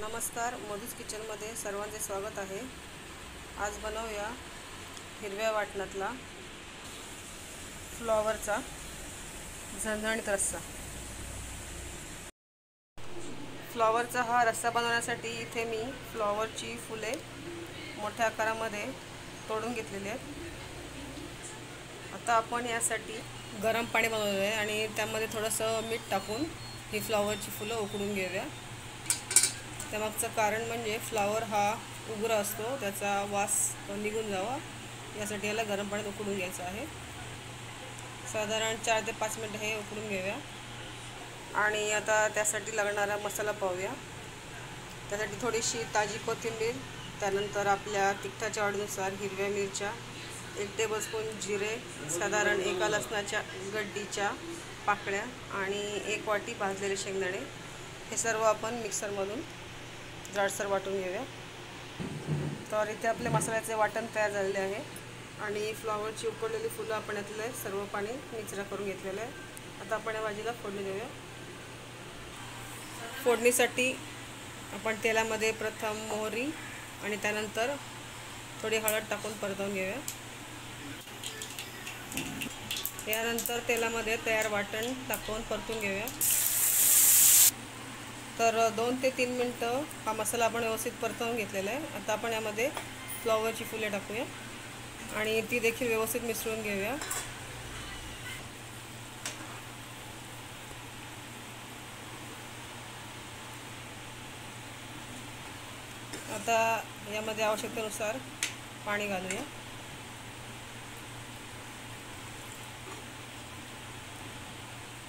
नमस्कार, मधुस किचनमध्ये सर्वांचे स्वागत आहे। आज बनवूया हिरव्या वाटणातला फ्लॉवरचा झणझणीत रस्सा। फ्लॉवरचा हा रस्सा बनवण्यासाठी इथे मी फ्लॉवरची फुले मोठ्या आकारामध्ये तोडून घेतलेली आहेत। आता आपण यासाठी गरम पाणी बनवले आहे आणि त्यामध्ये थोडंसं मीठ टाकून ही फ्लॉवरची फुलं उकडून घेऊया। त्यामागचं कारण म्हणजे फ्लॉवर हा उग्र असतो, त्याचा वास निघून जावा यासाठी याला गरम पाण्यात उकडून घ्यायचं आहे। साधारण 4 ते 5 मिनिट हे उकडून घेऊया। आणि आता त्यासाठी लागणारा मसाला पाहूया। त्यासाठी थोडीशी ताजी कोथिंबीर, त्यानंतर आपल्या तिखटाच्या आवडीनुसार हिरव्या मिरच्या, 1 टेबलस्पून जिरे, साधारण 1 लसणाच्या गड्डीच्या पाकळ्या आणि 1 वाटी भाजलेले शेंगदाणे, हे सर्व आपण मिक्सरमधून जाडसर वाटून घेऊया। तर इथे आपले मसाल्याचे वाटण तयार झालेले आहे आणि फ्लॉवरची उकडलेली फुलं आपण यातले सर्व पाणी निचरा करून घेतलेलं आहे। आता आपण या भाजीला फोडणी देऊया। फोडणीसाठी आपण तेलामध्ये प्रथम मोहरी आणि त्यानंतर थोडी हळद टाकून परतवून घेऊया। यानंतर तेलामध्ये तयार वाटण टाकून परतून घेऊया। तर 2 ते 3 मिनिटं हा मसाला आपण व्यवस्थित परतवून घेतलेला आहे। आता आपण यामध्ये फ्लॉवरची फुले टाकूया आणि ती देखील व्यवस्थित मिसळून घेऊया। आता यामध्ये आवश्यकतेनुसार पाणी घालूया।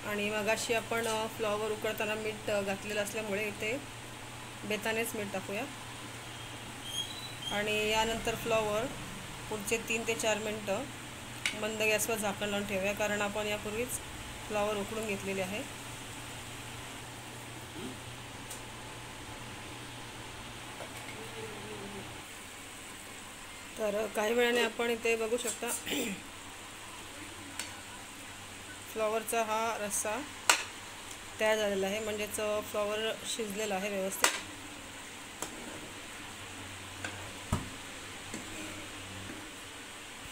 आणि मगाशी आपण फ्लॉवर उकळताना मीठ घातलेलं असल्यामुळे इथे बेतानेच मीठ टाकूया। आणि यानंतर फ्लॉवर पुढचे 3 ते 4 मिनिटं मंद गॅसवर झाकण लावून ठेवूया, कारण आपण यापूर्वीच फ्लॉवर उकडून घेतलेले आहे। तर काही वेळाने आपण इथे बघू शकता फ्लॉवरचा हा रस्सा तयार झालेला आहे, म्हणजेच फ्लॉवर शिजलेला आहे व्यवस्थित।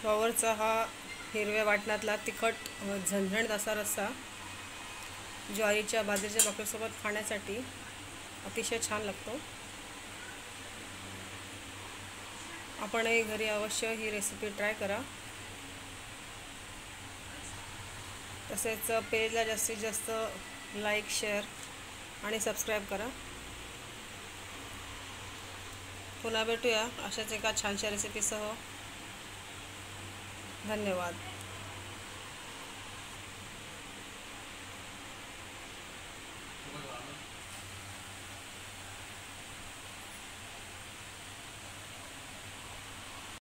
फ्लॉवरचा हा हिरव्या वाटणातला तिखट झणझणीत असा रस्सा ज्वारीच्या बाजरीच्या भाकरीसोबत खाण्यासाठी अतिशय छान लागतो। आपणही घरी अवश्य ही रेसिपी ट्राय करा। तसेच पेजला जास्तीत जास्त लाईक, शेअर आणि सबस्क्राईब करा। पुन्हा भेटूया अशाच एका छानशा रेसिपीसह। धन्यवाद।